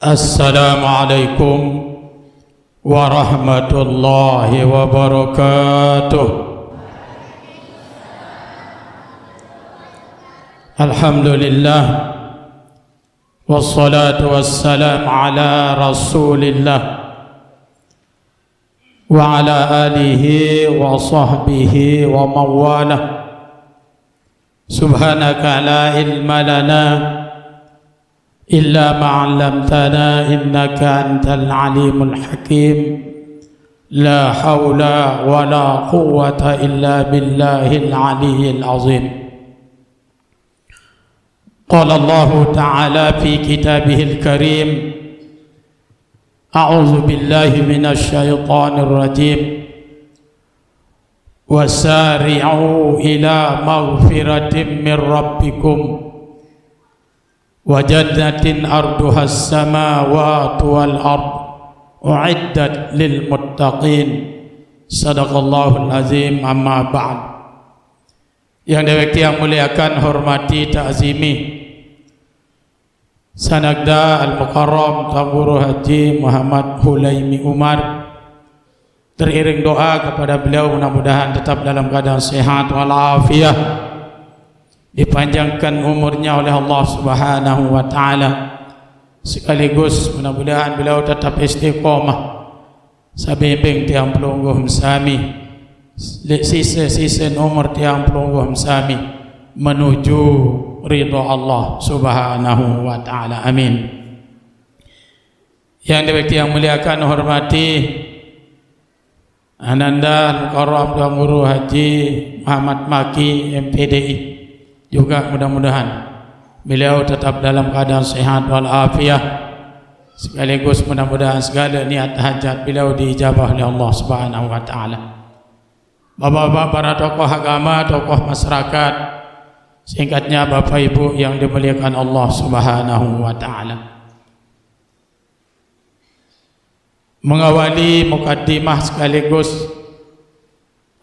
Assalamualaikum warahmatullahi wabarakatuh. Alhamdulillah wassalatu wassalamu ala rasulillah wa ala alihi wa sahbihi wa mawalah. Subhanaka la ilma lana illa ma'allamtana innaka antal alimul hakim. La hawla wa la quwwata illa billahil aliyyil azim. Qala Allah ta'ala fi kitabihil karim, a'udzu billahi minasy syaithanir rajim. Wasari'u ila maghfiratin min rabbikum wa jannatin arduhas samawati wal ard u'iddat lil muttaqin. Sadaqallahul azim. Amma ba'd. Yang dirahmati yang muliakan, hormati, ta'zimi Sanagda Al-Mukarram Tuan Guru Haji Muhammad Hulaimi Umar, teriring doa kepada beliau mudah-mudahan tetap dalam keadaan sehat walafiat, dipanjangkan umurnya oleh Allah Subhanahu wa taala, sekaligus mudah-mudahan beliau tetap istiqamah sabimbing tiang pelungguh sami sisa-sisa umur tiang pelungguh sami menuju ridha Allah Subhanahu wa taala. Amin. Yang dirahmati yang muliakan, hormati Ananda Al-Mukarram Tuan Guru Haji Muhammad Maki MPDI, juga mudah-mudahan beliau tetap dalam keadaan sehat walafiat, sekaligus mudah-mudahan segala niat hajat beliau diijabah oleh Allah Subhanahu wa taala. Bapak-bapak, para tokoh agama, tokoh masyarakat, singkatnya Bapak Ibu yang dimuliakan Allah Subhanahu wa taala. Mengawali mukaddimah sekaligus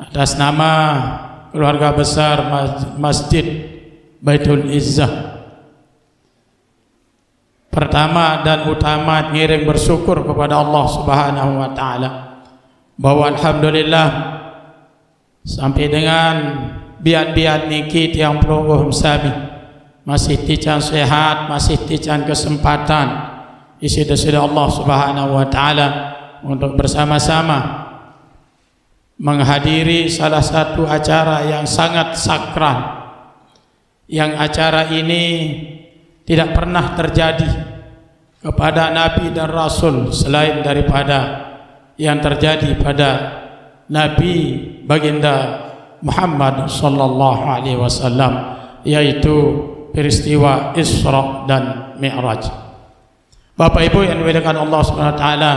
atas nama keluarga besar Masjid Baitul Izzah, pertama dan utama ngiring bersyukur kepada Allah Subhanahu wa taala bahwa alhamdulillah sampai dengan biat-biat niki tiang pelungguh sami masih tican sehat, masih tican kesempatan isi desida Allah Subhanahu wa taala untuk bersama-sama menghadiri salah satu acara yang sangat sakral, yang acara ini tidak pernah terjadi kepada Nabi dan Rasul selain daripada yang terjadi pada Nabi baginda Muhammad sallallahu alaihi wasallam, yaitu peristiwa Isra dan Mi'raj. Bapak Ibu yang dimuliakan Allah Subhanahu wa taala,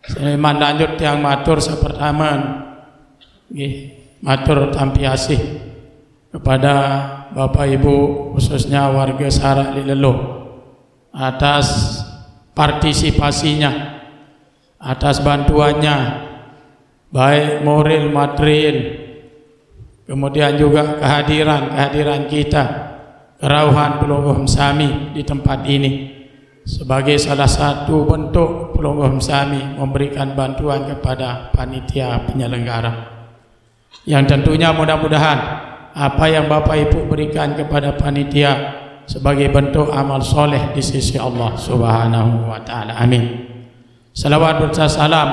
saya lanjut yang matur sepertama matur tampi asih kepada Bapak Ibu, khususnya warga Sarak Lileluh, atas partisipasinya, atas bantuannya, baik moral, material, kemudian juga kehadiran kita, kerauhan pelungguh sami di tempat ini sebagai salah satu bentuk pelungguh sami memberikan bantuan kepada panitia penyelenggara, yang tentunya mudah-mudahan apa yang Bapak Ibu berikan kepada panitia sebagai bentuk amal soleh di sisi Allah Subhanahu wa taala. Amin. Salawat dan salam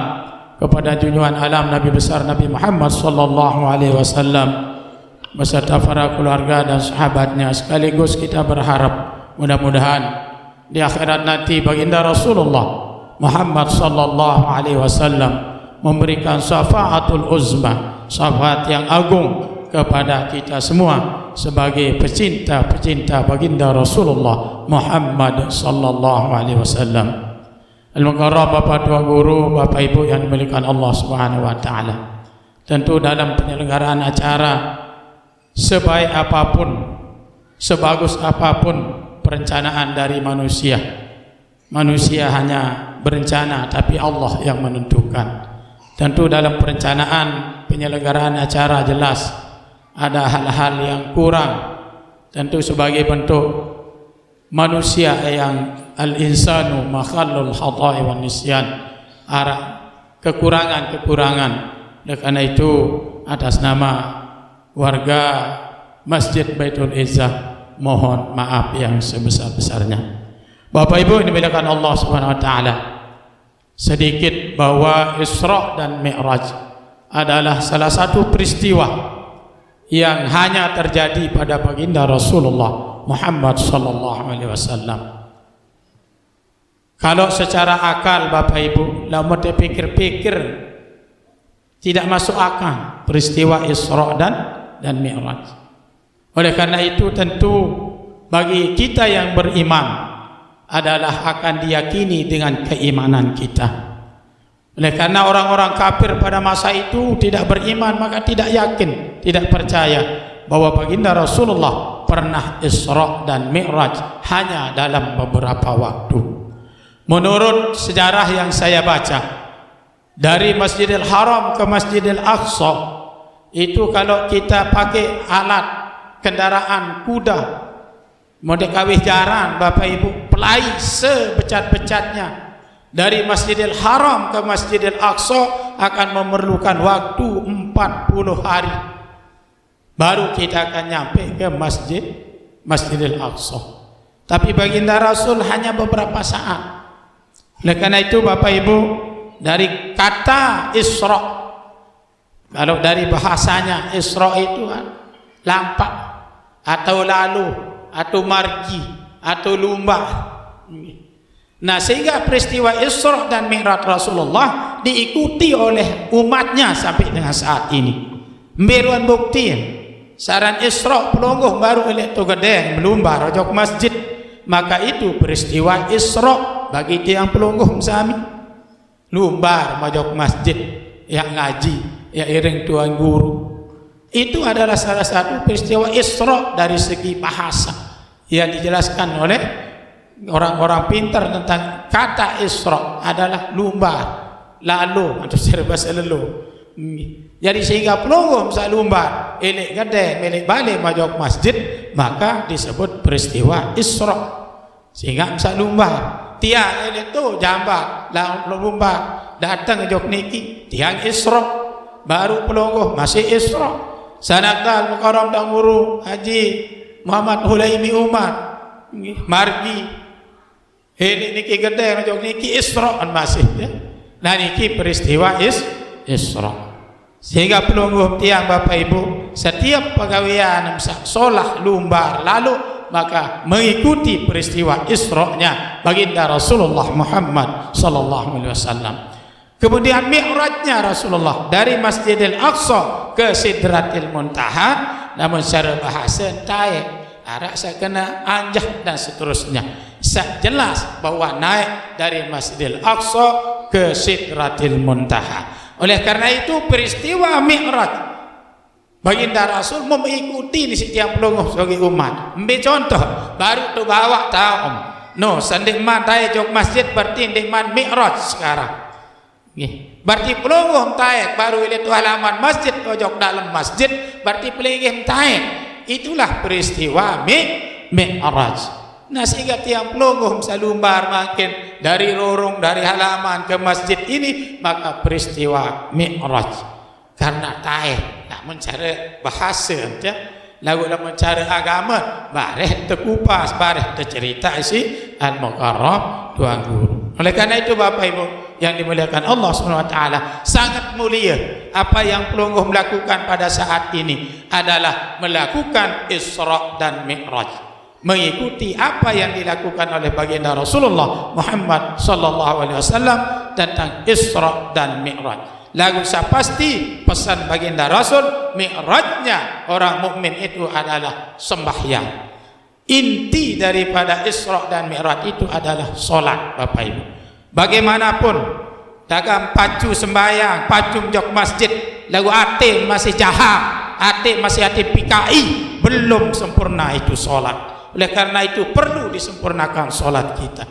kepada junjungan alam Nabi besar Nabi Muhammad sallallahu alaihi wasallam beserta para keluarga dan sahabatnya, sekaligus kita berharap mudah-mudahan di akhirat nanti baginda Rasulullah Muhammad sallallahu alaihi wasallam memberikan syafaatul uzma, syafaat yang agung kepada kita semua sebagai pecinta-pecinta baginda Rasulullah Muhammad sallallahu alaihi wasallam. Al-Mukarram Bapak Tuan Guru, Bapak Ibu yang dimuliakan Allah Subhanahu wa taala, tentu dalam penyelenggaraan acara, sebaik apapun, sebagus apapun perencanaan dari manusia, manusia hanya berencana tapi Allah yang menentukan. Tentu dalam perencanaan penyelenggaraan acara jelas ada hal-hal yang kurang, tentu sebagai bentuk manusia yang al-insanu makhallul khata'i wan nisyan, kekurangan-kekurangan. Oleh karena itu atas nama warga Masjid Baitul Izzah mohon maaf yang sebesar-besarnya. Bapak Ibu yang dimuliakan Allah Subhanahu wa taala, sedikit bahwa Isra dan Mi'raj adalah salah satu peristiwa yang hanya terjadi pada baginda Rasulullah Muhammad sallallahu alaihi wasallam. Kalau secara akal Bapak Ibu lama terpikir-pikir tidak masuk akal peristiwa Isra dan Mi'raj. Oleh karena itu tentu bagi kita yang beriman adalah akan diyakini dengan keimanan kita. Oleh karena orang-orang kafir pada masa itu tidak beriman, maka tidak yakin, tidak percaya bahwa baginda Rasulullah pernah Isra dan Mi'raj hanya dalam beberapa waktu. Menurut sejarah yang saya baca, dari Masjidil Haram ke Masjidil Aqsa itu kalau kita pakai alat kendaraan kuda, model kawih jaran Bapak Ibu, pelai sebecat-becatnya dari Masjidil Haram ke Masjidil Aqsa akan memerlukan waktu 40 hari baru kita akan nyampe ke Masjidil Aqsa. Tapi baginda Rasul hanya beberapa saat. Oleh karena itu Bapak Ibu, dari kata Isra, kalau dari bahasanya Isra itu lampak atau lalu atau margi atau lumba. Nah, sehingga peristiwa Isra dan Mi'raj Rasulullah diikuti oleh umatnya sampai dengan saat ini. Mbiruan bukti saran Isra pelonggoh baru oleh tu gede melumba rojok masjid, maka itu peristiwa Isra bagi tiang pelonggoh sami. Lumbar rojok masjid yang ngaji, yang iring tuan guru. Itu adalah salah satu peristiwa Isra dari segi bahasa yang dijelaskan oleh orang-orang pintar tentang kata Isra adalah lumbar, lalu atau serba selalu. Jadi sehingga pelonggoh bisa lumbar, elek gede, melek balik majok masjid, maka disebut peristiwa Isra. Sehingga bisa lumbar. Tiang elek tu jambat, lalu lumbar, datang jok niki, tiang Isra, baru pelonggoh masih Isra. Sanakal Mukarram dan Guru Haji Muhammad Hulaimi Umar margi ini niki gede ngajok niki Isra masih ya. Nah niki peristiwa Isra. Sehingga pelungguh tiang Bapak Ibu setiap pegawaian solah lumbar lalu maka mengikuti peristiwa Isra-nya baginda Rasulullah Muhammad sallallahu alaihi wasallam. Kemudian Mi'rajnya Rasulullah dari Masjidil Aqsa ke Sidratil Muntaha, namun secara bahasa taik arak saya kena anjah dan seterusnya. Jelas bahwa naik dari Masjidil Aqsa ke Sidratil Muntaha. Oleh karena itu peristiwa Mi'raj baginda Rasul mengikuti di setiap pelungguh sebagai umat. Ambil contoh baru tu bawa tahu. No, sendikman taik jok masjid berarti sendikman Mi'raj sekarang. Berarti pelungguh taik baru itu halaman masjid ojok dalam masjid berarti pelingih taik. Itulah peristiwa Mi'raj. Nah sehingga tiang pelungguh salumbar makin dari lorong dari halaman ke masjid ini maka peristiwa Mi'raj karena taik nak mencari bahasa ya. Lagu nak mencari agama bareh terkupas bareh tercerita isi Al-Mukarram Tuan Guru. Oleh karena itu Bapak Ibu yang dimuliakan Allah Subhanahu wa taala, sangat mulia apa yang pelungguh melakukan pada saat ini adalah melakukan Isra dan Mi'raj, mengikuti apa yang dilakukan oleh baginda Rasulullah Muhammad sallallahu alaihi wasallam tentang Isra dan Mi'raj. Lagu saya pasti pesan baginda Rasul Mi'rajnya orang mukmin itu adalah sembahyang. Inti daripada Isra dan Mi'raj itu adalah solat Bapak Ibu. Bagaimanapun dagang pacu sembahyang, pacu jok masjid, lagu ate masih jahat, ate masih ate PKI, belum sempurna itu solat. Oleh karena itu perlu disempurnakan solat kita.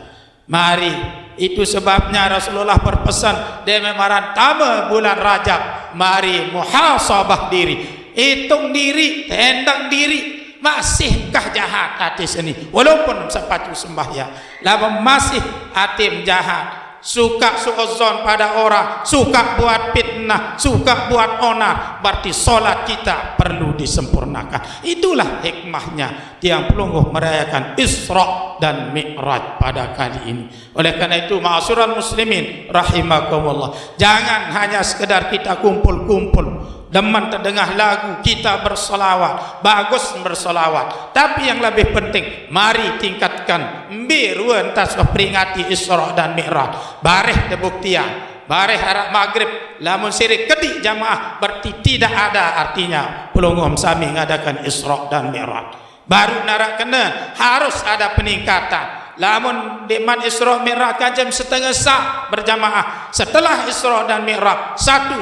Mari, itu sebabnya Rasulullah berpesan di memaran tama bulan Rajab, mari muhasabah diri, hitung diri, tendang diri. masihkah jahat hati seni walaupun sepatu sembahyang lama masih hati jahat, suka suuzon pada orang, suka buat fitnah, suka buat onar, berarti solat kita perlu disempurnakan. Itulah hikmahnya Tiang Pelungguh merayakan Isra dan Mi'raj pada kali ini. Oleh karena itu ma'asyiral muslimin rahimakumullah, jangan hanya sekedar kita kumpul-kumpul demen terdengar lagu, kita bersolawat, bagus bersolawat, tapi yang lebih penting mari tingkatkan biruan tasbih peringati Isra dan Mi'raj. Bareh debuktian, bareh harap maghrib lamun sirik kedik jamaah berarti tidak ada artinya Pelungguh Sami mengadakan Isra dan Mi'raj. Baru narak kena harus ada peningkatan. Lamun diman Isra Mi'raj kan jam setengah sah berjamaah, setelah Isra dan Mi'raj 1,5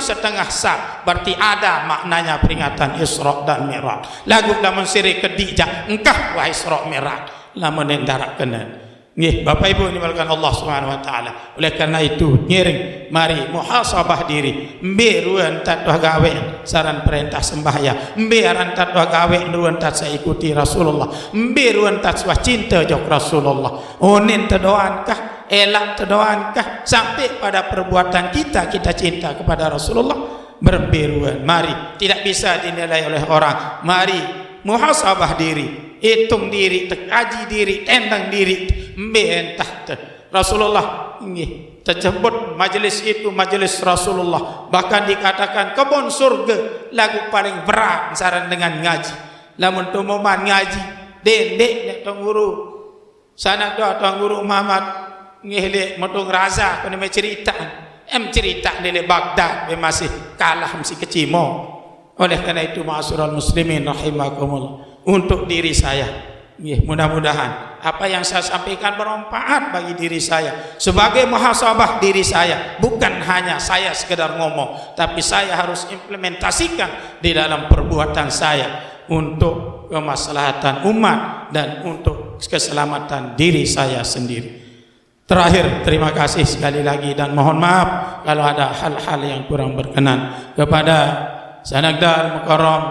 sah, berarti ada maknanya peringatan Isra dan Mi'raj. Lagu lamun siri kedijak engkah wahai Isra Mi'raj lamun nendarak kena. Nggih Bapak Ibu dimulakan Allah Subhanahu wa taala. Oleh karena itu ngiring mari muhasabah diri, mbe ruan tat gawe saran perintah sembahyang, mbe aran tat gawe ruan tat saya ikuti Rasulullah, mbe ruan tat cinta jok Rasulullah. Onin tedoankah, elak tedoankah sampai pada perbuatan kita cinta kepada Rasulullah. Berberuan mari, tidak bisa dinilai oleh orang. Mari muhasabah diri, hitung diri, kaji diri, tendang diri. Entah Rasulullah ini tersebut majlis itu majlis Rasulullah, bahkan dikatakan kebun surga lagu paling berat saran dengan ngaji. Lamun tumuman ngaji dendek nek tong guru sana doa tong guru Muhammad ngele motung raza kene cerita cerita dari Baghdad masih kalah mesti kecimo. Oleh karena itu ma'asyiral muslimin rahimakumullah, untuk diri saya mudah-mudahan apa yang saya sampaikan bermanfaat bagi diri saya sebagai muhasabah diri saya. Bukan hanya saya sekedar ngomong, tapi saya harus implementasikan di dalam perbuatan saya untuk kemaslahatan umat dan untuk keselamatan diri saya sendiri. Terakhir, terima kasih sekali lagi dan mohon maaf kalau ada hal-hal yang kurang berkenan kepada Sanagdar Mukarram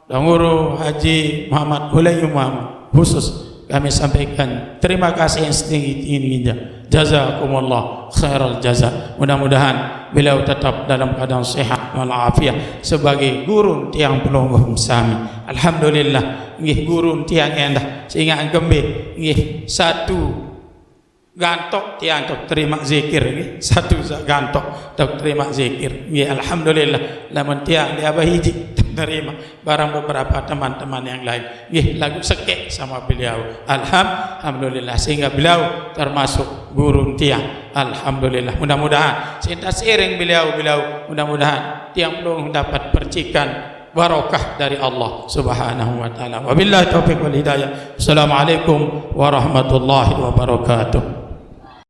dan Guru Haji Muhammad Hulayyu Muhammad. Khusus kami sampaikan terima kasih yang setinggi-tingginya. Jazakumullah khairal jaza. Mudah-mudahan beliau tetap dalam keadaan sehat walafiat sebagai guru Tiang Pelungguh Sami. Alhamdulillah nggih guru tiang endah sehingga gembe nggih satu gantok tiang tok terima zikir nggih, satu gantok tok terima zikir nggih. Alhamdulillah lamun tiang di abah hiji terima barang beberapa teman-teman yang lain nggih lagu sekek sama beliau. Alhamdulillah sehingga beliau termasuk guru tiang. Alhamdulillah, mudah-mudahan cinta seiring beliau mudah-mudahan Tiang Pelungguh dapat percikan barokah dari Allah Subhanahu wa taala. Wabillahi taufiq wal hidayah. Assalamualaikum warahmatullahi wabarakatuh.